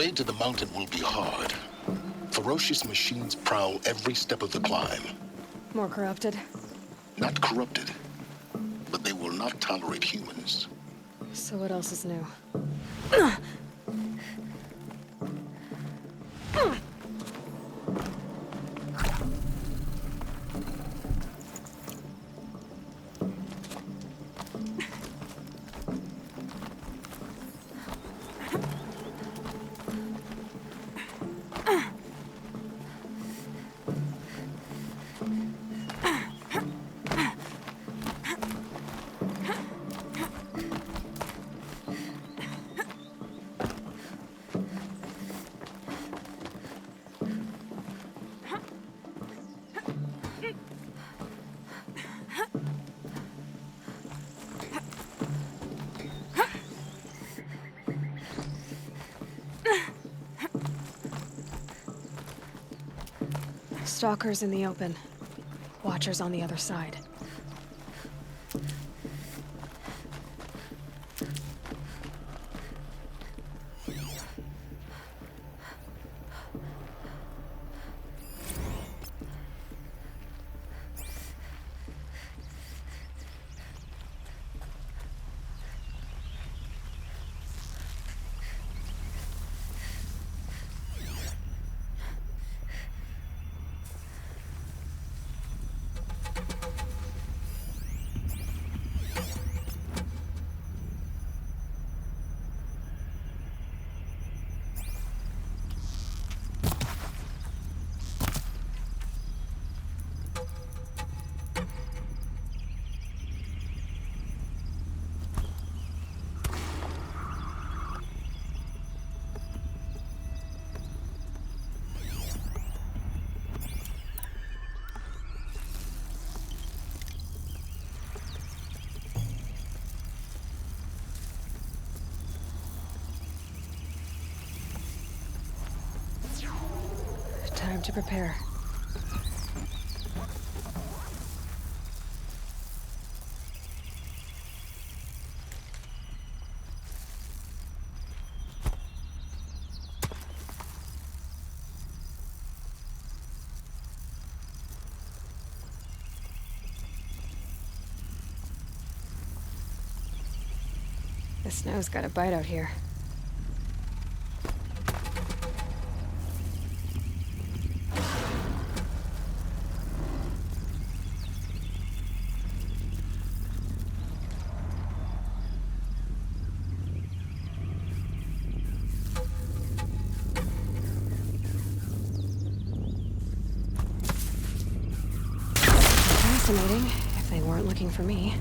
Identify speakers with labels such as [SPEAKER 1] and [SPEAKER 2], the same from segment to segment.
[SPEAKER 1] way to the mountain will be hard. Ferocious machines prowl every step of the climb.
[SPEAKER 2] More corrupted?
[SPEAKER 1] Not corrupted, but they will not tolerate humans.
[SPEAKER 2] So what else is new? Stalkers in the open. Watchers on the other side. Time to prepare. The snow's got a bite out here. Fascinating, if they weren't looking for me.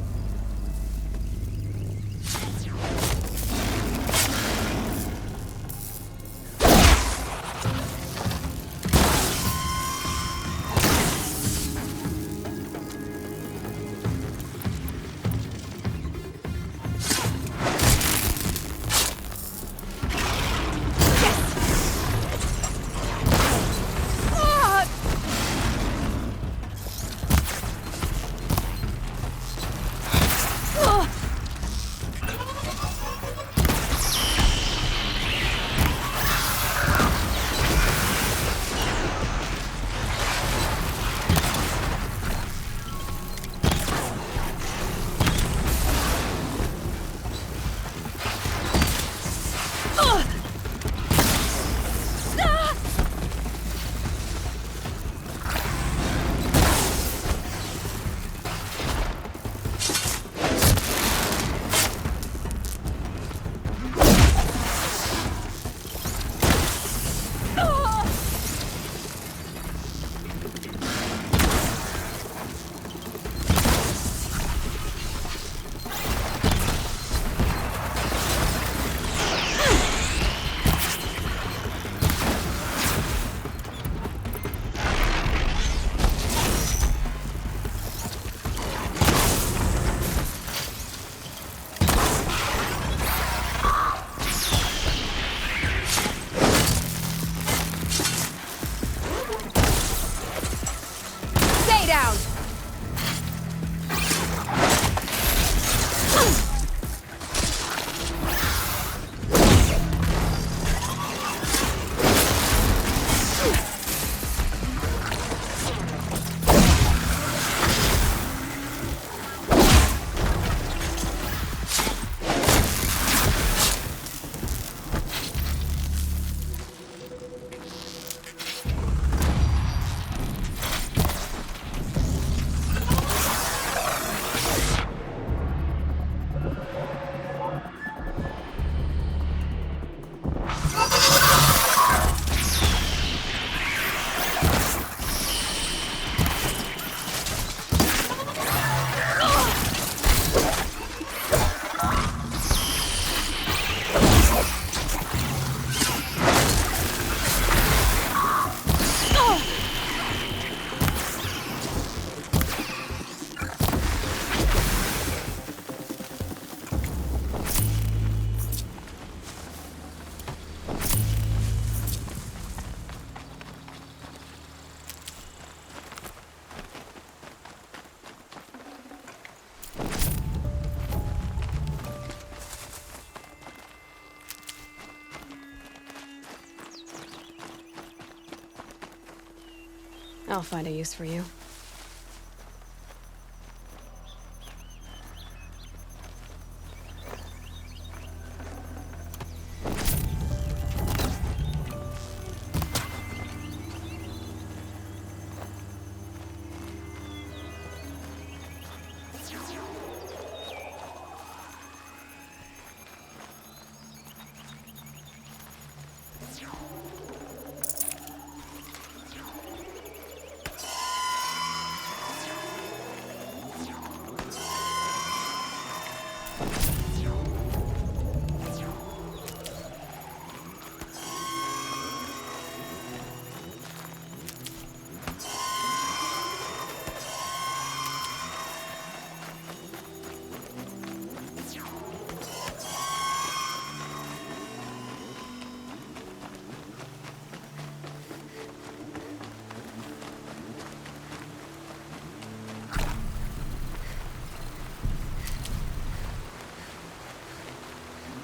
[SPEAKER 2] I'll find a use for you.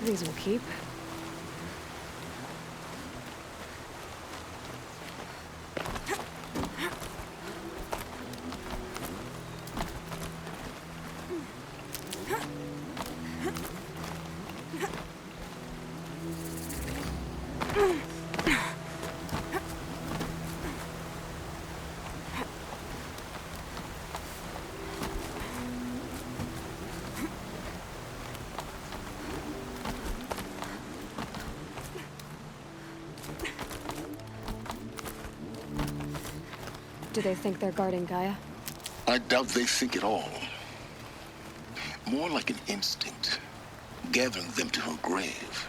[SPEAKER 2] These will keep. Do they think they're guarding Gaia?
[SPEAKER 1] I doubt they think at all. More like an instinct, gathering them to her grave.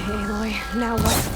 [SPEAKER 1] Aloy, now what?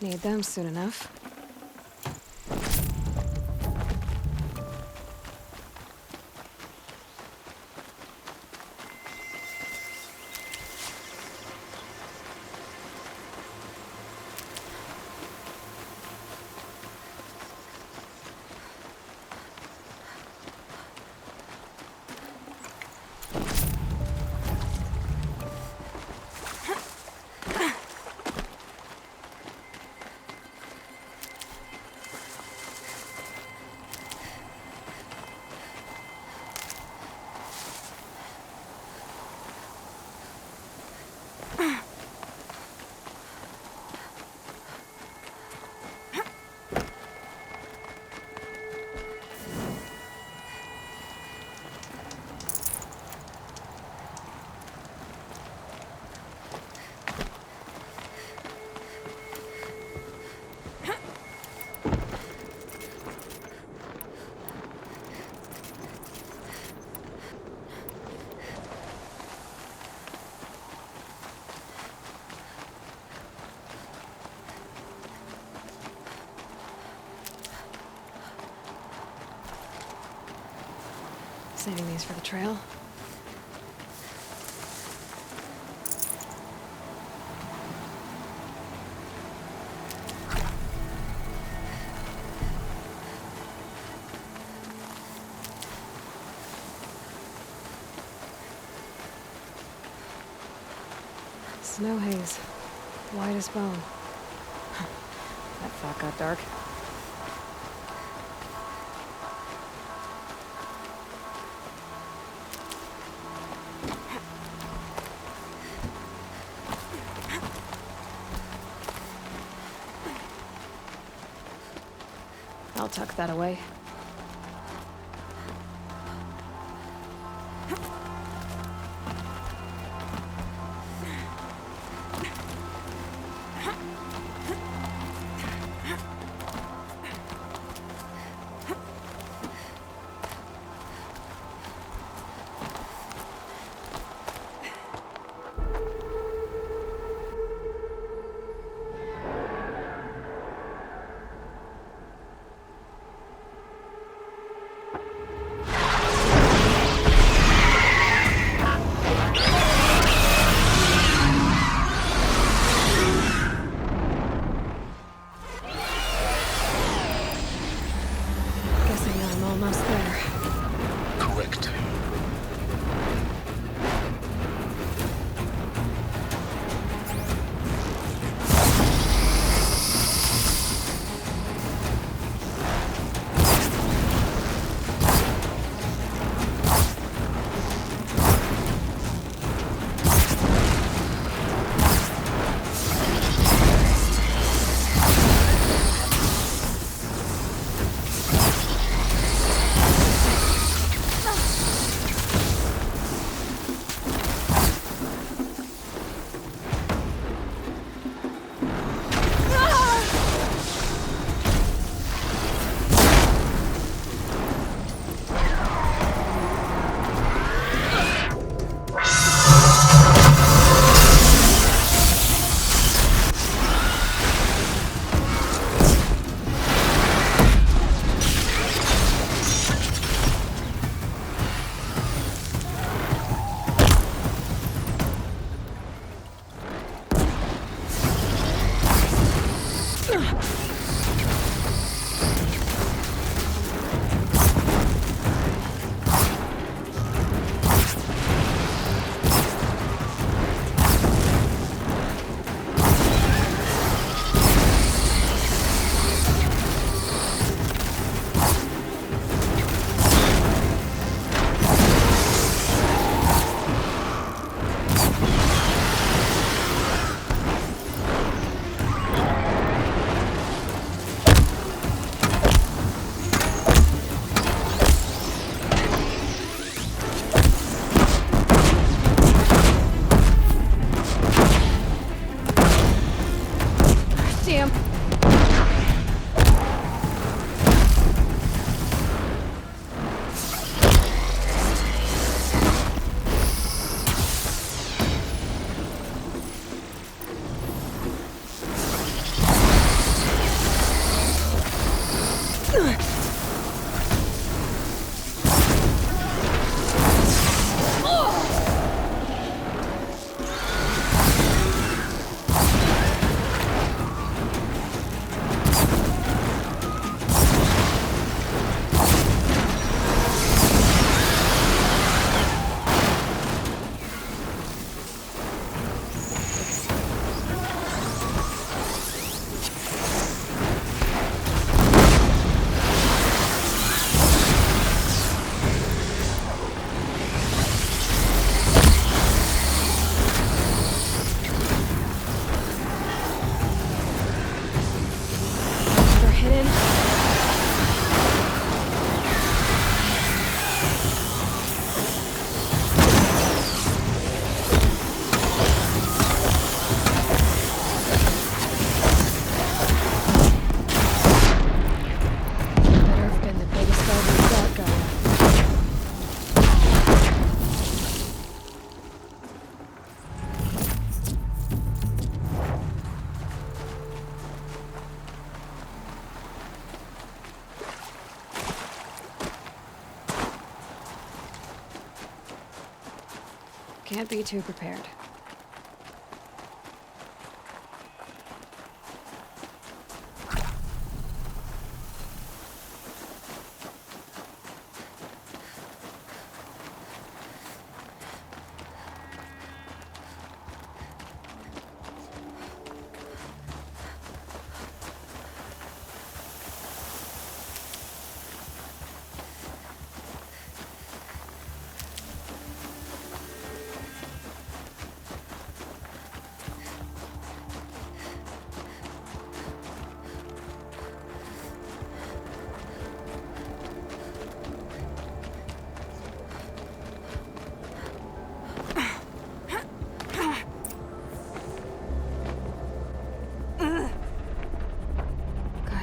[SPEAKER 2] Need them soon enough. Saving these for the trail. Snow haze. White as bone. That thought got dark. I'll tuck that away. Almost there.
[SPEAKER 1] Correct.
[SPEAKER 2] Damn. Can't be too prepared.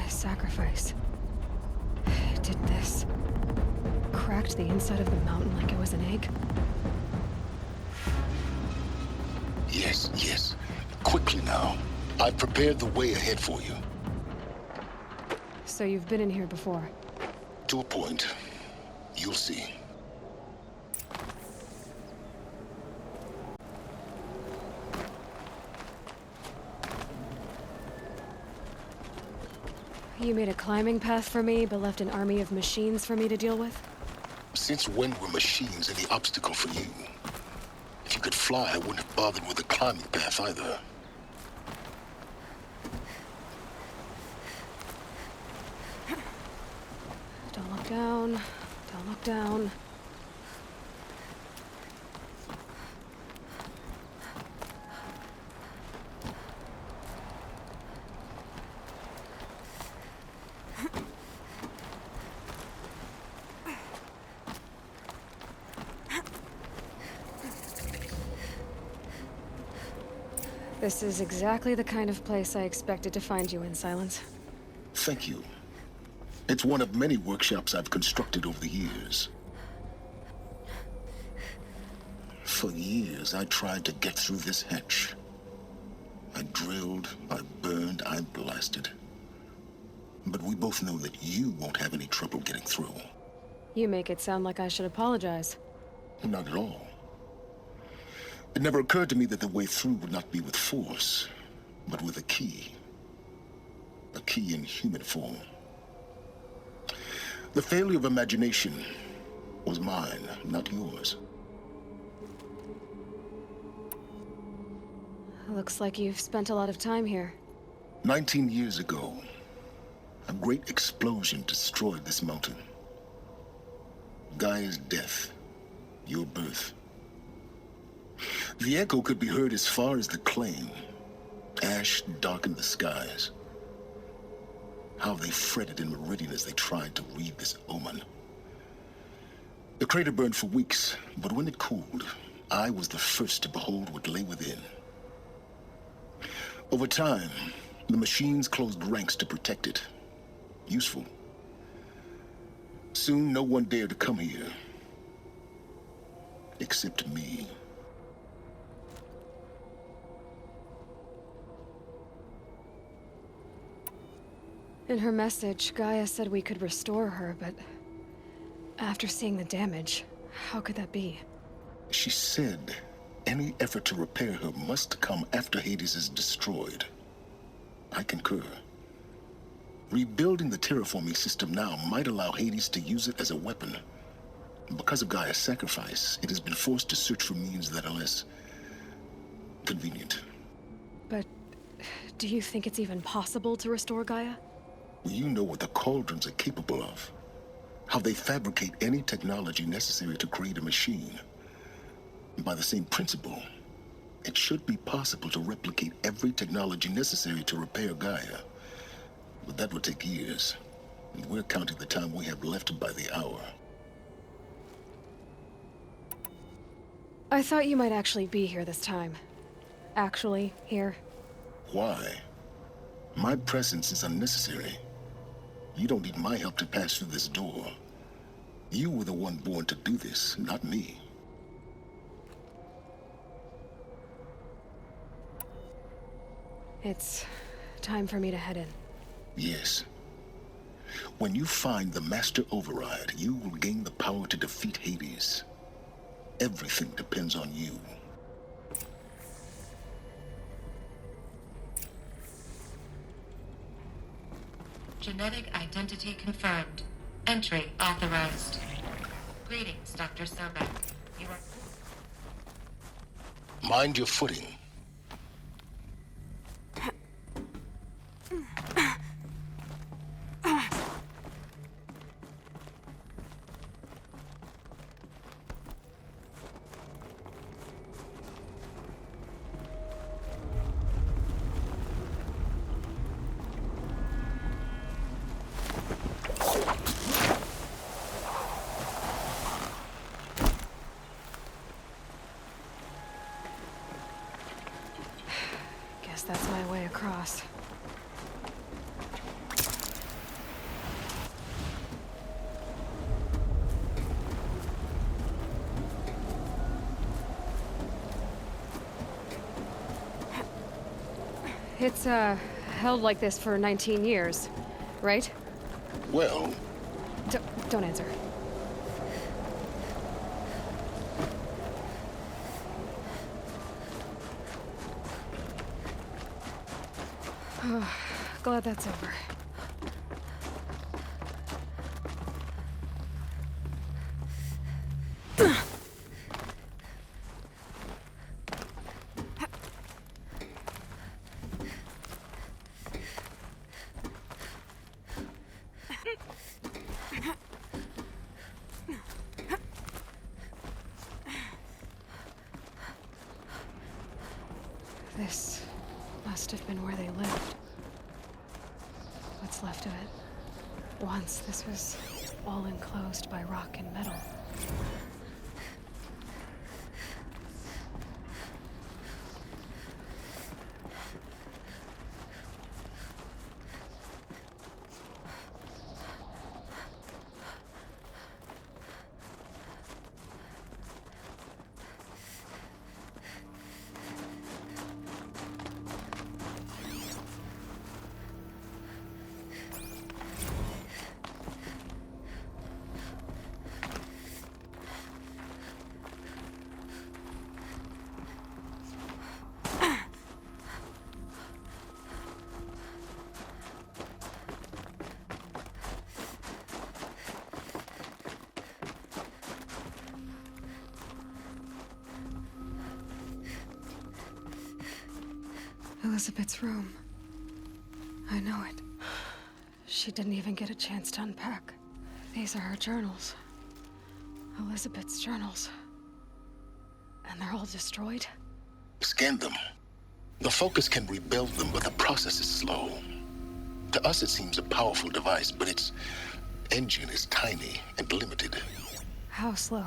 [SPEAKER 2] Sacrifice. It did this. Cracked the inside of the mountain like it was an egg.
[SPEAKER 1] Yes, yes. Quickly now. I've prepared the way ahead for you.
[SPEAKER 2] So you've been in here before?
[SPEAKER 1] To a point. You'll see.
[SPEAKER 2] You made a climbing path for me, but left an army of machines for me to deal with?
[SPEAKER 1] Since when were machines any obstacle for you? If you could fly, I wouldn't have bothered with a climbing path either.
[SPEAKER 2] Don't look down. Don't look down. This is exactly the kind of place I expected to find you in, Silence.
[SPEAKER 1] Thank you. It's one of many workshops I've constructed over the years. For years, I tried to get through this hatch. I drilled, I burned, I blasted. But we both know that you won't have any trouble getting through.
[SPEAKER 2] You make it sound like I should apologize.
[SPEAKER 1] Not at all. It never occurred to me that the way through would not be with force, but with a key. A key in human form. The failure of imagination was mine, not yours.
[SPEAKER 2] Looks like you've spent a lot of time here.
[SPEAKER 1] 19 years ago, a great explosion destroyed this mountain. Gaia's death, your birth. The echo could be heard as far as the claim. Ash darkened the skies. How they fretted in Meridian as they tried to read this omen. The crater burned for weeks, but when it cooled, I was the first to behold what lay within. Over time, the machines closed ranks to protect it. Useful. Soon, no one dared to come here. Except me.
[SPEAKER 2] In her message, Gaia said we could restore her, but after seeing the damage, how could that be?
[SPEAKER 1] She said any effort to repair her must come after Hades is destroyed. I concur. Rebuilding the terraforming system now might allow Hades to use it as a weapon. Because of Gaia's sacrifice, it has been forced to search for means that are less convenient.
[SPEAKER 2] But do you think it's even possible to restore Gaia?
[SPEAKER 1] You know what the Cauldrons are capable of. How they fabricate any technology necessary to create a machine. By the same principle, it should be possible to replicate every technology necessary to repair Gaia. But that would take years. And we're counting the time we have left by the hour.
[SPEAKER 2] I thought you might actually be here this time. Actually, here.
[SPEAKER 1] Why? My presence is unnecessary. You don't need my help to pass through this door. You were the one born to do this, not me.
[SPEAKER 2] It's time for me to head in.
[SPEAKER 1] Yes. When you find the Master Override, you will gain the power to defeat Hades. Everything depends on you.
[SPEAKER 3] Genetic identity confirmed. Entry authorized. Greetings, Dr. Sobek. You are...
[SPEAKER 1] Mind your footing.
[SPEAKER 2] Guess that's my way across. It's, held like this for 19 years, right?
[SPEAKER 1] Well,
[SPEAKER 2] Don't answer. Glad that's over. This must have been where they lived. What's left of it. Once this was all enclosed by rock and metal. Elizabeth's room. I know it. She didn't even get a chance to unpack. These are her journals. Elizabeth's journals. And they're all destroyed?
[SPEAKER 1] scan them. The Focus can rebuild them, but the process is slow. To us, it seems a powerful device, but its engine is tiny and limited.
[SPEAKER 2] How slow?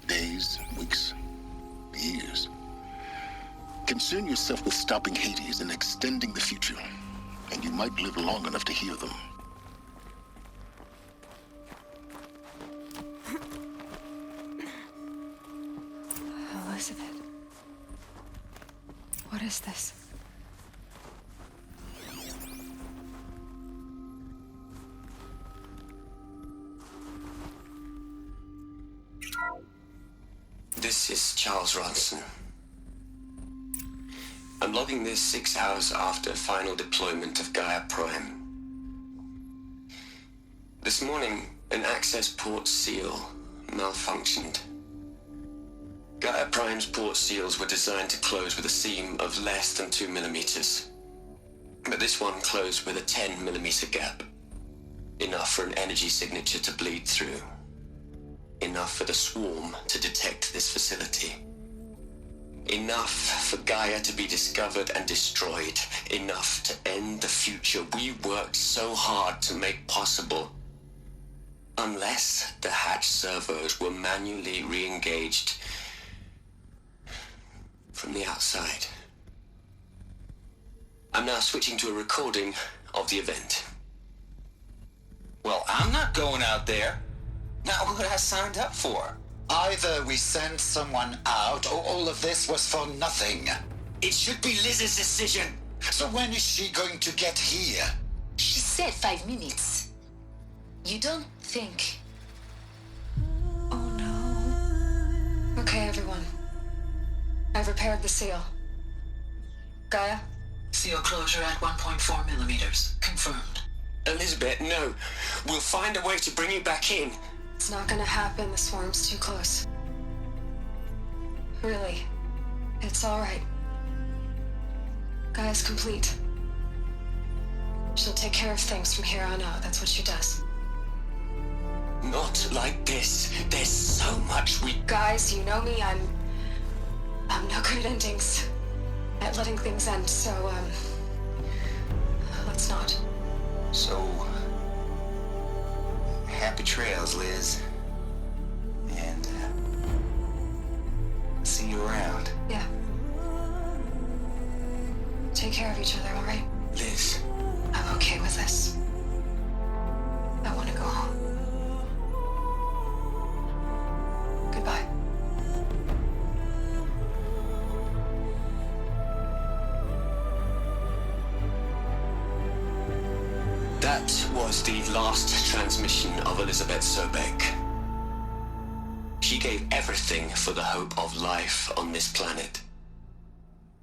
[SPEAKER 1] Days, weeks, years. Concern yourself with stopping Hades and extending the future, and you might live long enough to hear them.
[SPEAKER 2] Elizabeth. What is this?
[SPEAKER 4] This is Charles Ronson. I'm logging this 6 hours after final deployment of Gaia Prime. This morning, an access port seal malfunctioned. Gaia Prime's port seals were designed to close with a seam of less than 2 millimeters. But this one closed with a 10 millimeter gap. Enough for an energy signature to bleed through. Enough for the swarm to detect this facility. Enough for Gaia to be discovered and destroyed. Enough to end the future we worked so hard to make possible. Unless the hatch servos were manually re-engaged from the outside. I'm now switching to a recording of the event.
[SPEAKER 5] Well, I'm not going out there. Not what I signed up for.
[SPEAKER 6] Either we send someone out, or all of this was for nothing.
[SPEAKER 5] It should be Liz's decision.
[SPEAKER 6] So when is she going to get here?
[SPEAKER 7] She said 5 minutes. You don't think...
[SPEAKER 2] Oh no. Okay, everyone. I've repaired the seal. Gaia?
[SPEAKER 7] Seal closure at 1.4 millimeters. Confirmed.
[SPEAKER 4] Elizabeth, no. We'll find a way to bring you back in.
[SPEAKER 2] It's not gonna happen. The swarm's too close. Really. It's all right. Gaia's complete. She'll take care of things from here on out. That's what she does.
[SPEAKER 4] Not like this. There's so much we...
[SPEAKER 2] Guys, you know me. I'm no good at endings. At letting things end, so, let's not.
[SPEAKER 5] So, happy trails, Liz. And, see you around.
[SPEAKER 2] Yeah. Take care of each other, all right?
[SPEAKER 4] Liz.
[SPEAKER 2] I'm okay with this. I want to go home. Goodbye.
[SPEAKER 4] That was the last transmission of Elizabeth Sobek. She gave everything for the hope of life on this planet.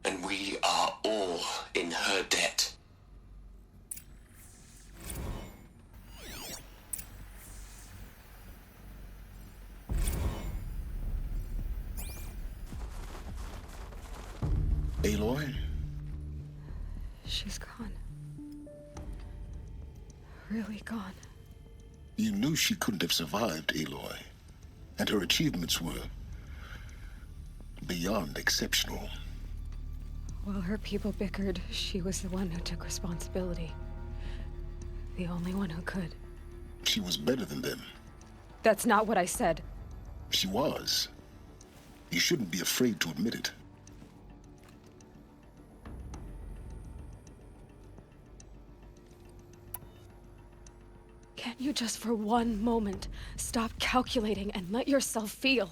[SPEAKER 4] And we are all in her debt.
[SPEAKER 1] Aloy?
[SPEAKER 2] She's gone. Really gone.
[SPEAKER 1] You knew she couldn't have survived, Aloy. And her achievements were beyond exceptional.
[SPEAKER 2] While her people bickered, she was the one who took responsibility. The only one who could.
[SPEAKER 1] She was better than them.
[SPEAKER 2] That's not what I said.
[SPEAKER 1] She was. You shouldn't be afraid to admit it.
[SPEAKER 2] Can't you just for one moment stop calculating and let yourself feel?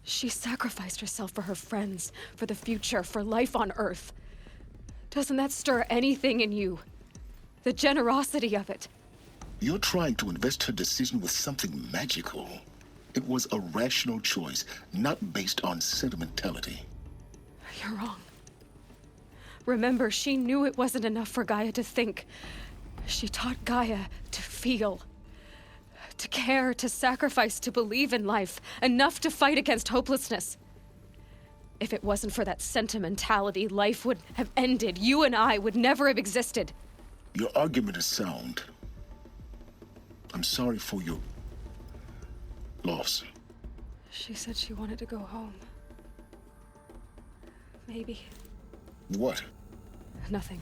[SPEAKER 2] She sacrificed herself for her friends, for the future, for life on Earth. Doesn't that stir anything in you? The generosity of it.
[SPEAKER 1] You're trying to invest her decision with something magical. It was a rational choice, not based on sentimentality.
[SPEAKER 2] You're wrong. Remember, she knew it wasn't enough for Gaia to think. She taught Gaia to feel. To care, to sacrifice, to believe in life. Enough to fight against hopelessness. If it wasn't for that sentimentality, life would have ended. You and I would never have existed.
[SPEAKER 1] Your argument is sound. I'm sorry for your loss.
[SPEAKER 2] She said she wanted to go home. Maybe.
[SPEAKER 1] What?
[SPEAKER 2] Nothing.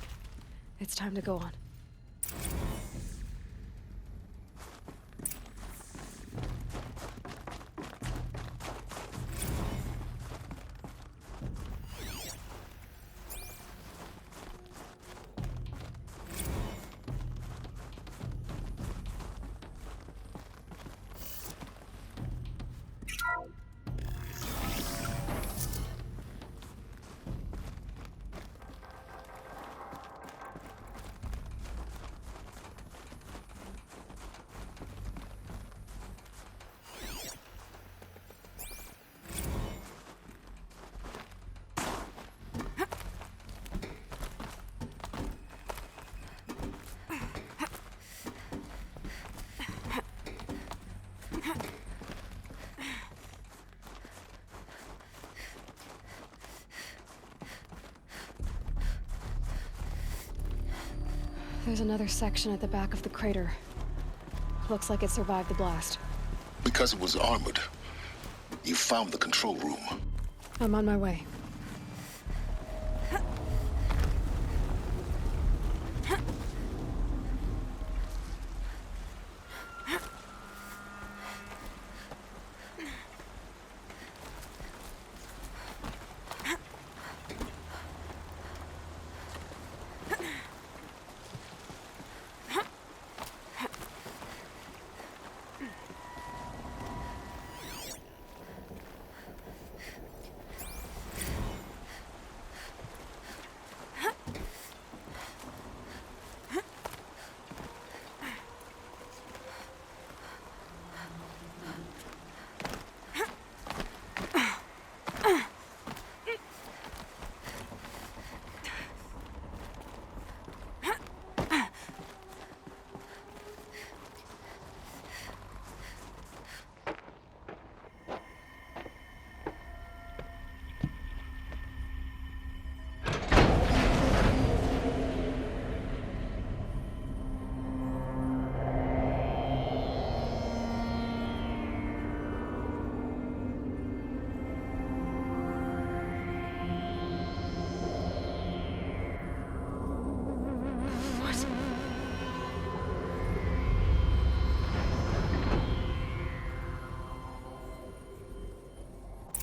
[SPEAKER 2] It's time to go on. There's another section at the back of the crater. Looks like it survived the blast.
[SPEAKER 1] Because it was armored. You found the control room.
[SPEAKER 2] I'm on my way.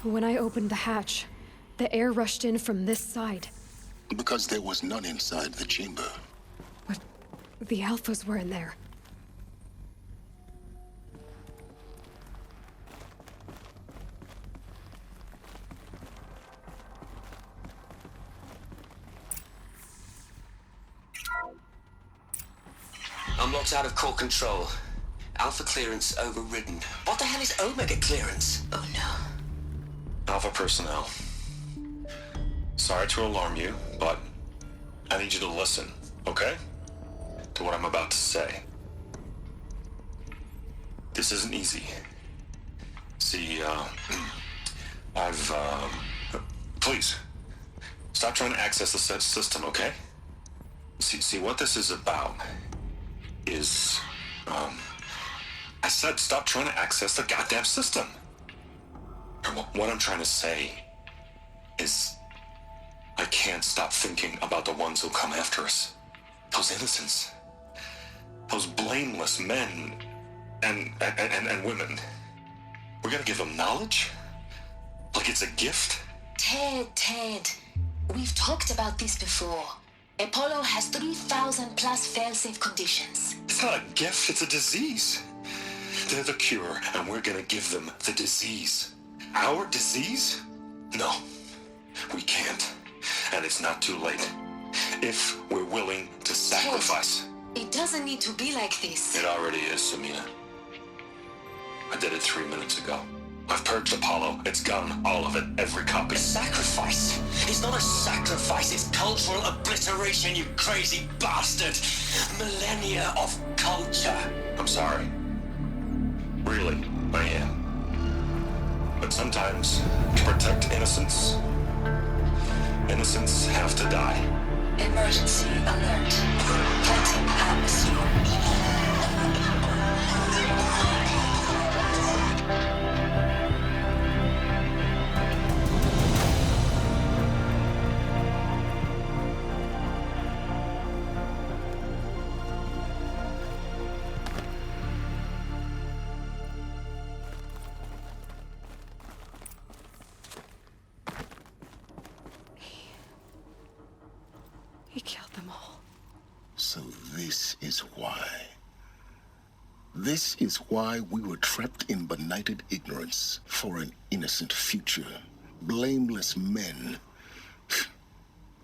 [SPEAKER 2] When I opened the hatch, the air rushed in from this side.
[SPEAKER 1] Because there was none inside the chamber.
[SPEAKER 2] But the Alphas were in there.
[SPEAKER 4] I'm locked out of core control. Alpha clearance overridden. What the hell is Omega clearance?
[SPEAKER 7] Oh no.
[SPEAKER 8] Alpha personnel. Sorry to alarm you, but I need you to listen, okay? To what I'm about to say. This isn't easy. See, please, stop trying to access the system, okay? See, what this is about is, I said stop trying to access the goddamn system. What I'm trying to say is I can't stop thinking about the ones who come after us. Those innocents. Those blameless men and women. We're gonna give them knowledge? Like it's a gift?
[SPEAKER 7] Ted. We've talked about this before. Apollo has 3,000 plus fail-safe conditions.
[SPEAKER 8] It's not a gift, it's a disease. They're the cure, and we're gonna give them the disease. Our disease? No, we can't. And it's not too late. If we're willing to sacrifice.
[SPEAKER 7] It doesn't need to be like this.
[SPEAKER 8] It already is, Samina. I did it 3 minutes ago. I've purged Apollo. It's gone. All of it. Every copy.
[SPEAKER 4] A sacrifice? It's not a sacrifice, it's cultural obliteration, you crazy bastard! Millennia of culture!
[SPEAKER 8] I'm sorry. Really, I am. But sometimes, to protect innocence, innocents have to die.
[SPEAKER 7] Emergency alert. Fighting atmosphere.
[SPEAKER 2] He killed them all.
[SPEAKER 1] So this is why. This is why we were trapped in benighted ignorance for an innocent future. Blameless men.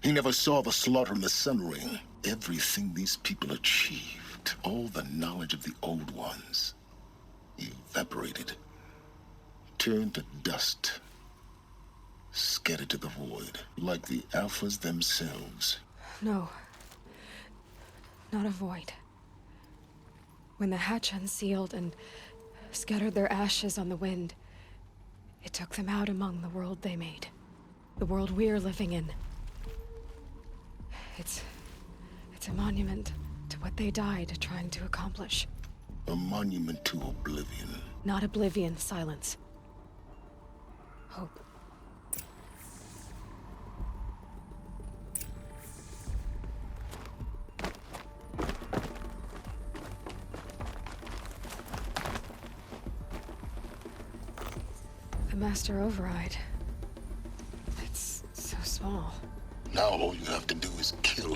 [SPEAKER 1] He never saw the slaughter in the Sun Ring. Everything these people achieved, all the knowledge of the old ones, evaporated, turned to dust, scattered to the void, like the Alphas themselves.
[SPEAKER 2] No. Not a void. When the hatch unsealed and scattered their ashes on the wind, it took them out among the world they made. The world we're living in. It's a monument to what they died trying to accomplish.
[SPEAKER 1] A monument to oblivion.
[SPEAKER 2] Not oblivion, silence. Hope. The master override. It's so small.
[SPEAKER 1] Now all you have to do is kill